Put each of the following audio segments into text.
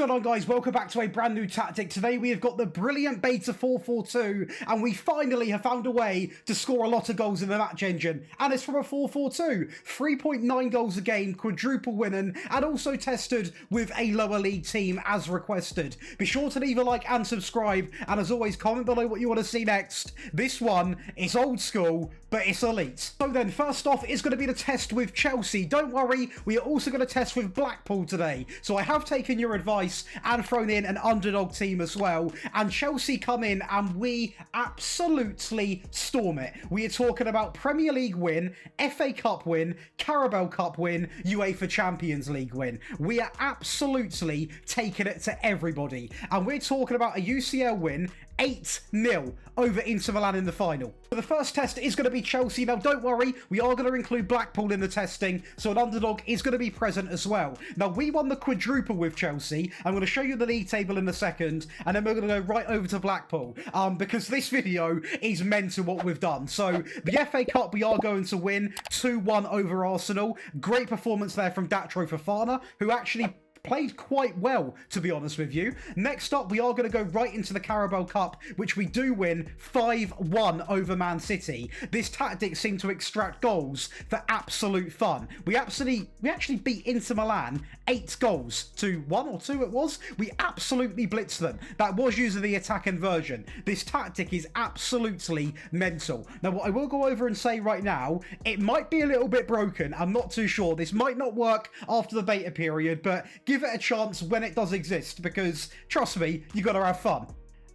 going on, guys? Welcome back to a brand new tactic. Today we have got the Brilliant Beta 442 and we finally have found a way to score a lot of goals in the match engine, and it's from a 442. 3.9 goals a game, quadruple winning, and also tested with a lower league team as requested. Be sure to leave a like and subscribe, and as always, comment below what you want to see next. This one is old school, but it's elite. So then, first off is going to be the test with Chelsea. Don't worry, we are also going to test with Blackpool today. So I have taken your advice and thrown in an underdog team as well, and Chelsea come in and we absolutely storm it. We are talking about Premier League win, FA Cup win, Carabao Cup win, UEFA Champions League win. We are absolutely taking it to everybody, and we're talking about a UCL win, 8-0 over Inter Milan in the final. So the first test is going to be Chelsea. Now don't worry, we are going to include Blackpool in the testing, so an underdog is going to be present as well. Now we won the quadruple with Chelsea. I'm going to show you the league table in a second, and then we're going to go right over to Blackpool, because this video is mental what we've done. So the FA Cup we are going to win 2-1 over Arsenal. Great performance there from Datro Fofana, who actually played quite well, to be honest with you. Next up, we are going to go right into the Carabao Cup, which we do win 5-1 over Man City. This tactic seemed to extract goals for absolute fun. We actually beat Inter Milan 8 goals to 1 or 2 it was. We absolutely blitzed them. That was using the attacking version. This tactic is absolutely mental. Now, what I will go over and say right now, it might be a little bit broken. I'm not too sure. This might not work after the beta period, but give it a chance when it does exist, because trust me, you got to have fun.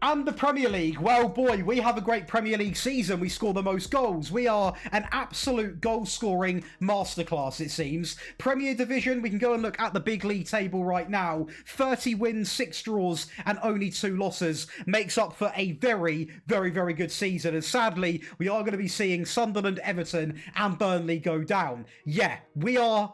And the Premier League, well boy, we have a great Premier League season. We score the most goals. We are an absolute goal-scoring masterclass, it seems. Premier Division, we can go and look at the big league table right now. 30 wins, 6 draws, and only 2 losses makes up for a very, very, very good season. And sadly, we are going to be seeing Sunderland, Everton, and Burnley go down. Yeah, we're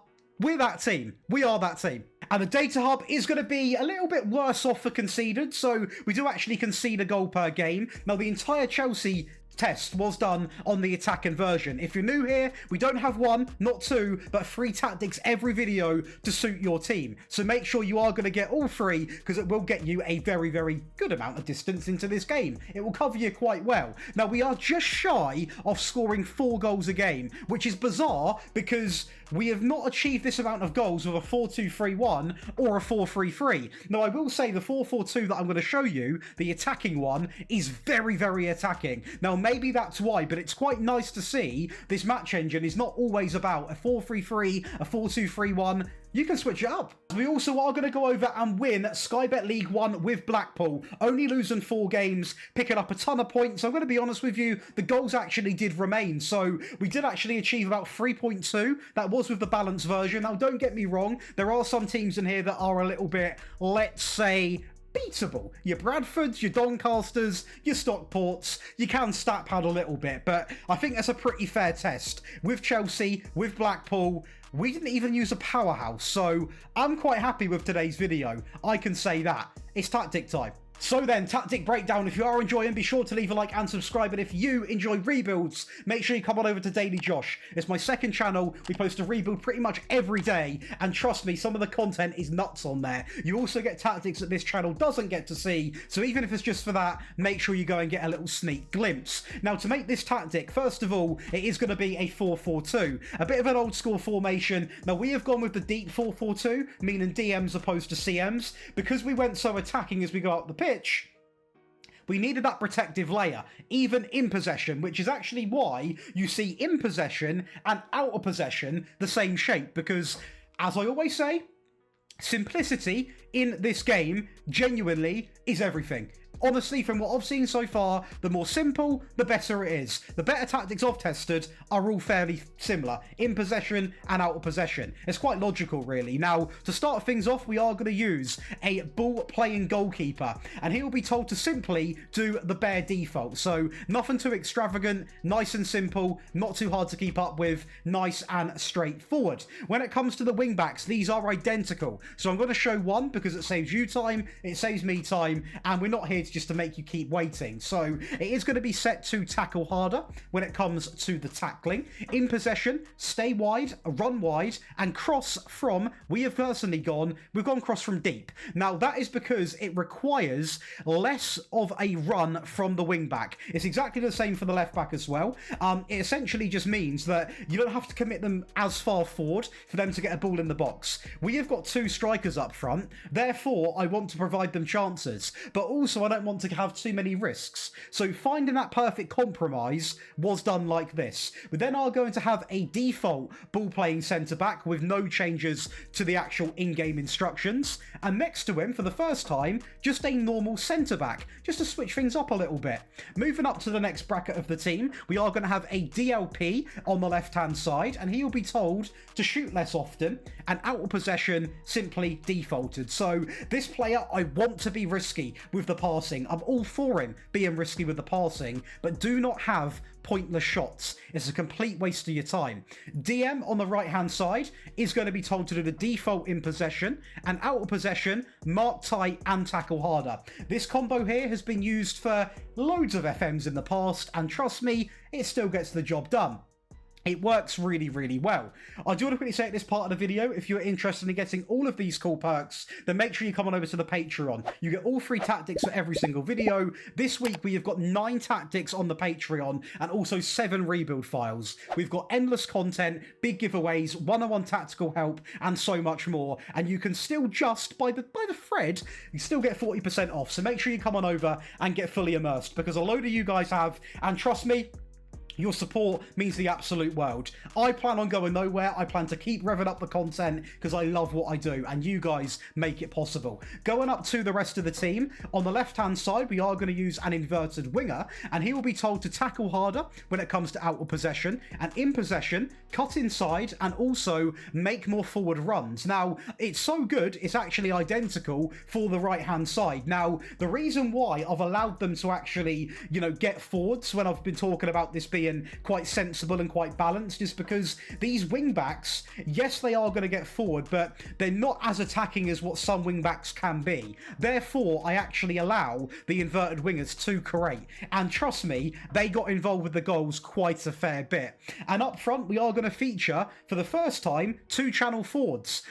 that team. We are that team. And the data hub is going to be a little bit worse off for conceded, so we do actually concede a goal per game. Now, the entire Chelsea test was done on the attacking version. If you're new here, we don't have 1, not 2, but 3 tactics every video to suit your team. So make sure you are going to get all 3, because it will get you a very, very good amount of distance into this game. It will cover you quite well. Now, we are just shy of scoring 4 goals a game, which is bizarre because we have not achieved this amount of goals with a 4-2-3-1 or a 4-3-3. Now, I will say the 4-4-2 that I'm going to show you, the attacking one, is very, very attacking. Now, maybe that's why, but it's quite nice to see this match engine is not always about a 4-3-3, a 4-2-3-1. You can switch it up. We also are going to go over and win Sky Bet League 1 with Blackpool, only losing 4 games, picking up a ton of points. I'm going to be honest with you, the goals actually did remain, so we did actually achieve about 3.2. That was with the balanced version. Now, don't get me wrong, there are some teams in here that are a little bit, let's say, beatable. Your Bradfords, your Doncasters, your Stockports, you can stat pad a little bit, but I think that's a pretty fair test. With Chelsea, with Blackpool, we didn't even use a powerhouse, so I'm quite happy with today's video. I can say that. It's tactic time. So then, tactic breakdown. If you are enjoying, be sure to leave a like and subscribe. And if you enjoy rebuilds, make sure you come on over to Daily Josh. It's my second channel. We post a rebuild pretty much every day. And trust me, some of the content is nuts on there. You also get tactics that this channel doesn't get to see. So even if it's just for that, make sure you go and get a little sneak glimpse. Now, to make this tactic, first of all, it is going to be a 4-4-2. A bit of an old school formation. Now, we have gone with the deep 4-4-2, meaning DMs opposed to CMs. Because we went so attacking as we go up the pitch, we needed that protective layer, even in possession, which is actually why you see in possession and out of possession the same shape, because, as I always say, simplicity in this game genuinely is everything. Honestly, from what I've seen so far, the more simple, the better it is. The better tactics I've tested are all fairly similar, in possession and out of possession. It's quite logical, really. Now, to start things off, we are going to use a ball-playing goalkeeper, and he will be told to simply do the bare default. So, nothing too extravagant, nice and simple, not too hard to keep up with, nice and straightforward. When it comes to the wing-backs, these are identical. So I'm going to show one because it saves you time, it saves me time, and we're not here points just to make you keep waiting. So it is going to be set to tackle harder when it comes to the tackling. In possession, stay wide, run wide, and cross from, we've gone cross from deep. Now that is because it requires less of a run from the wing back. It's exactly the same for the left back as well. It essentially just means that you don't have to commit them as far forward for them to get a ball in the box. We have got two strikers up front, therefore I want to provide them chances, but also I don't want to have too many risks. So finding that perfect compromise was done like this. We then are going to have a default ball playing centre back with no changes to the actual in-game instructions, and next to him for the first time just a normal centre back, just to switch things up a little bit. Moving up to the next bracket of the team, we are going to have a DLP on the left hand side, and he will be told to shoot less often, and out of possession simply defaulted. So this player, I want to be risky with the passing. I'm all for him being risky with the passing, but do not have pointless shots. It's a complete waste of your time. DM on the right hand side is going to be told to do the default in possession, and out of possession mark tight and tackle harder. This combo here has been used for loads of FMs in the past, and trust me, it still gets the job done. It works really, really well. I do want to quickly say at this part of the video, if you're interested in getting all of these cool perks, then make sure you come on over to the Patreon. You get all 3 tactics for every single video. This week, we have got 9 tactics on the Patreon and also 7 rebuild files. We've got endless content, big giveaways, one-on-one tactical help, and so much more. And you can still just, by the thread, you still get 40% off. So make sure you come on over and get fully immersed, because a load of you guys have, and trust me, your support means the absolute world. I plan on going nowhere. I plan to keep revving up the content because I love what I do, and you guys make it possible. Going up to the rest of the team, on the left-hand side, we are going to use an inverted winger, and he will be told to tackle harder when it comes to out of possession, and in possession, cut inside, and also make more forward runs. Now, it's so good, it's actually identical for the right-hand side. Now, the reason why I've allowed them to actually, get forwards when I've been talking about this being quite sensible and quite balanced is because these wing backs, yes, they are going to get forward, but they're not as attacking as what some wing backs can be. Therefore, I actually allow the inverted wingers to create, and trust me, they got involved with the goals quite a fair bit. And up front, we are going to feature for the first time 2 channel forwards.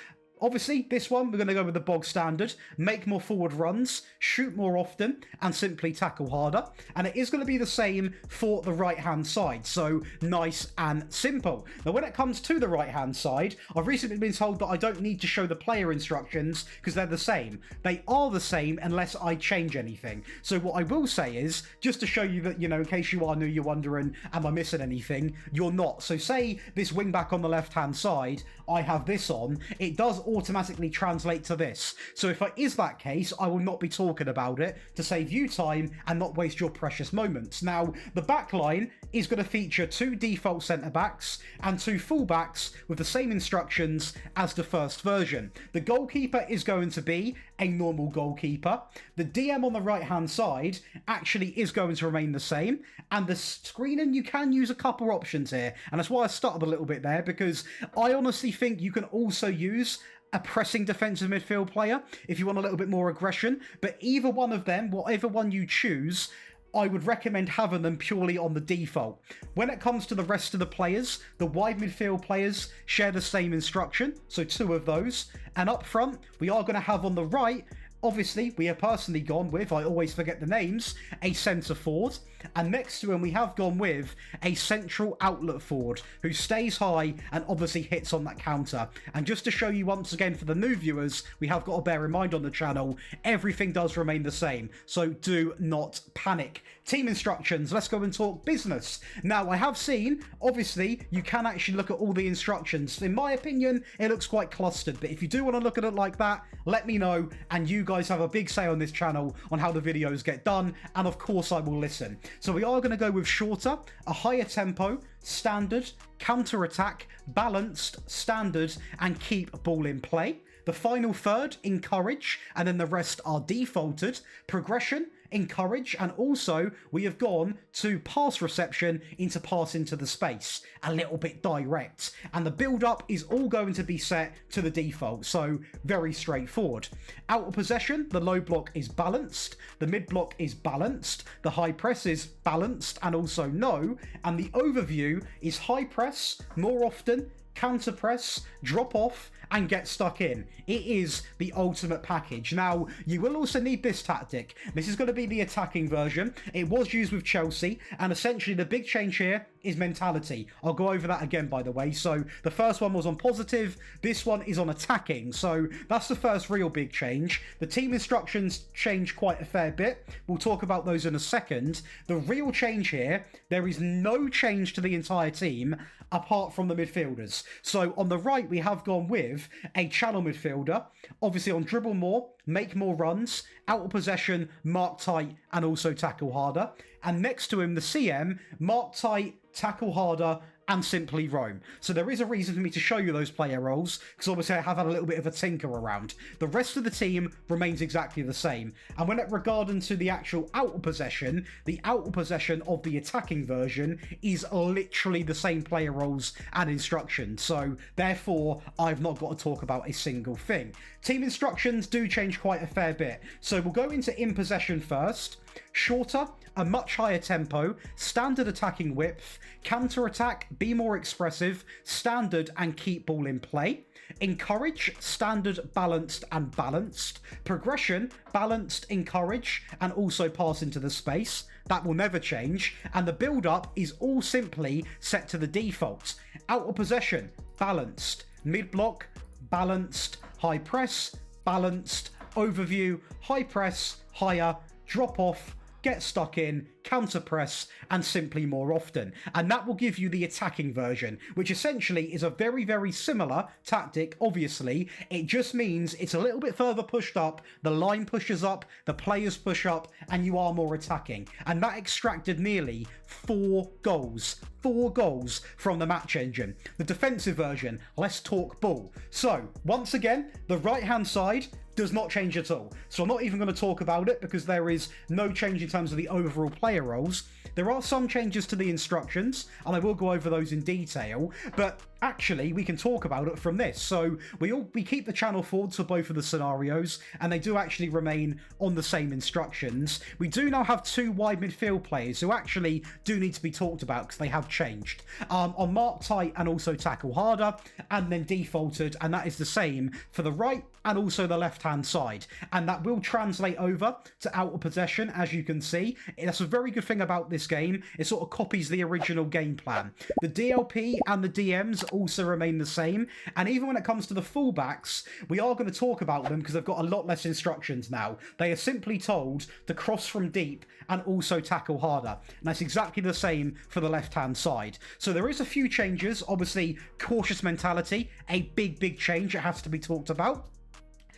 Obviously, this one, we're going to go with the bog standard, make more forward runs, shoot more often, and simply tackle harder. And it is going to be the same for the right-hand side, so nice and simple. Now, when it comes to the right-hand side, I've recently been told that I don't need to show the player instructions because they're the same. They are the same unless I change anything. So what I will say is, just to show you that, in case you are new, you're wondering, am I missing anything? You're not. So say this wing back on the left-hand side, I have this on, it does automatically translate to this. So if it is that case, I will not be talking about it to save you time and not waste your precious moments. Now, the back line is going to feature 2 default centre backs and 2 full backs with the same instructions as the first version. The goalkeeper is going to be a normal goalkeeper. The DM on the right hand side actually is going to remain the same, and the screening, you can use a couple options here, and that's why I started a little bit there, because I honestly think you can also use a pressing defensive midfield player if you want a little bit more aggression. But either one of them, whatever one you choose, I would recommend having them purely on the default. When it comes to the rest of the players, the wide midfield players share the same instruction, so 2 of those. And up front, we are going to have on the right, obviously, we have personally gone with, I always forget the names, a centre forward. And next to him, we have gone with a central outlet forward who stays high and obviously hits on that counter. And just to show you once again for the new viewers, we have got to bear in mind on the channel, everything does remain the same. So do not panic. Team instructions, let's go and talk business. Now, I have seen, obviously, you can actually look at all the instructions. In my opinion, it looks quite clustered. But if you do want to look at it like that, let me know. And you guys have a big say on this channel on how the videos get done. And of course, I will listen. So we are going to go with shorter, a higher tempo, standard, counter-attack, balanced, standard, and keep ball in play. The final third, encourage, and then the rest are defaulted. Progression, encourage, and also we have gone to pass reception into pass into the space, a little bit direct, and the build up is all going to be set to the default, so very straightforward. Out of possession, the low block is balanced, the mid block is balanced, the high press is balanced and also no, and the overview is high press more often, counter press, drop off, and get stuck in. It is the ultimate package. Now, you will also need this tactic. This is going to be the attacking version. It was used with Chelsea, and essentially the big change here is mentality. I'll go over that again, by the way. So the first one was on positive, this one is on attacking. So that's the first real big change. The team instructions change quite a fair bit. We'll talk about those in a second. The real change here, there is no change to the entire team apart from the midfielders. So on the right, we have gone with a channel midfielder, obviously on dribble more, make more runs, out of possession, mark tight, and also tackle harder. And next to him, the CM, mark tight, tackle harder, and simply roam. So there is a reason for me to show you those player roles, because obviously I have had a little bit of a tinker around. The rest of the team remains exactly the same. And when it regarding to the actual out of possession, the out of possession of the attacking version is literally the same player roles and instructions. So therefore, I've not got to talk about a single thing. Team instructions do change quite a fair bit. So we'll go into in possession first. Shorter, a much higher tempo, standard attacking width, counter attack, be more expressive, standard and keep ball in play. Encourage, standard, balanced and balanced. Progression, balanced, encourage, and also pass into the space. That will never change. And the build up is all simply set to the default. Out of possession, balanced. Mid block, balanced. High press, balanced. Overview, high press, higher, drop off, get stuck in, counter press, and simply more often. And that will give you the attacking version, which essentially is a very, very similar tactic, obviously. It just means it's a little bit further pushed up, the line pushes up, the players push up, and you are more attacking. And that extracted nearly 4 goals. 4 goals from the match engine. The defensive version, let's talk ball. So, once again, the right-hand side does not change at all. So I'm not even going to talk about it because there is no change in terms of the overall player roles. There are some changes to the instructions, and I will go over those in detail, but actually we can talk about it from this. So we keep the channel forwards for both of the scenarios, and they do actually remain on the same instructions. We do now have 2 wide midfield players who actually do need to be talked about because they have changed. On mark tight and also tackle harder, and then defaulted, and that is the same for the right and also the left-hand side. And that will translate over to out of possession, as you can see. That's a very good thing about this game. It sort of copies the original game plan. The DLP and the DMs also remain the same. And even when it comes to the fullbacks, we are going to talk about them because they've got a lot less instructions now. They are simply told to cross from deep and also tackle harder. And that's exactly the same for the left-hand side. So there is a few changes. Obviously, cautious mentality, a big, big change. It has to be talked about.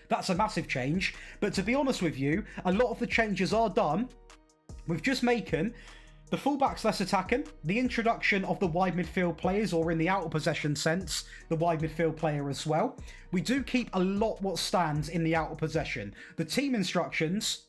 That's a massive change. But to be honest with you, a lot of the changes are done with just making the fullbacks less attacking, the introduction of the wide midfield players, or in the out of possession sense, the wide midfield player as well. We do keep a lot what stands in the out of possession. The team instructions,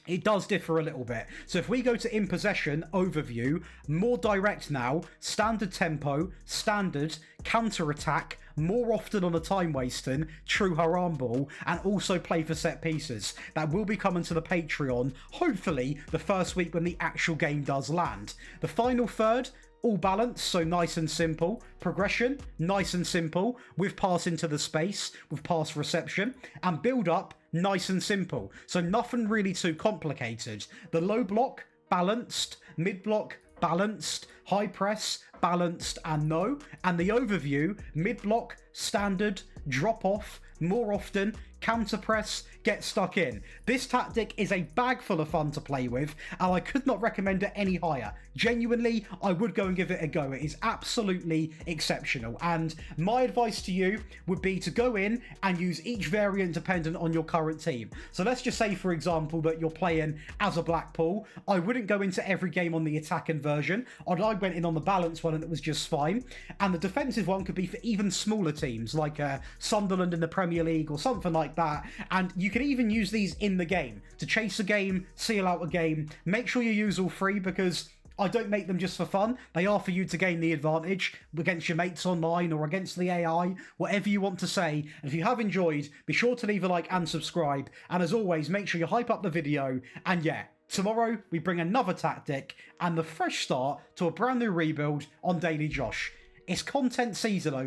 it does differ a little bit. So if we go to in possession overview, more direct now, standard tempo, standard, counter attack, more often on the time wasting, true haram ball, and also play for set pieces. That will be coming to the Patreon, hopefully the first week when the actual game does land. The final third, all balanced, so nice and simple. Progression, nice and simple, with pass into the space, with pass reception. And build up, nice and simple. So nothing really too complicated. The low block, balanced. Mid block, balanced. High press, balanced and no. And the overview, mid block, standard, drop off, more often, counter press, get stuck in. This tactic is a bag full of fun to play with, and I could not recommend it any higher. Genuinely, I would go and give it a go. It is absolutely exceptional, and my advice to you would be to go in and use each variant dependent on your current team. So let's just say, for example, that you're playing as a Blackpool. I wouldn't go into every game on the attacking version. I went in on the balanced one and it was just fine. And the defensive one could be for even smaller teams like Sunderland in the Premier League or something like that. And you can even use these in the game to chase a game, seal out a game. Make sure you use all three, because I don't make them just for fun. They are for you to gain the advantage against your mates online or against the AI, whatever you want to say. And if you have enjoyed, be sure to leave a like and subscribe. And as always, make sure you hype up the video. And yeah, tomorrow we bring another tactic and the fresh start to a brand new rebuild on Daily Josh. It's content season over.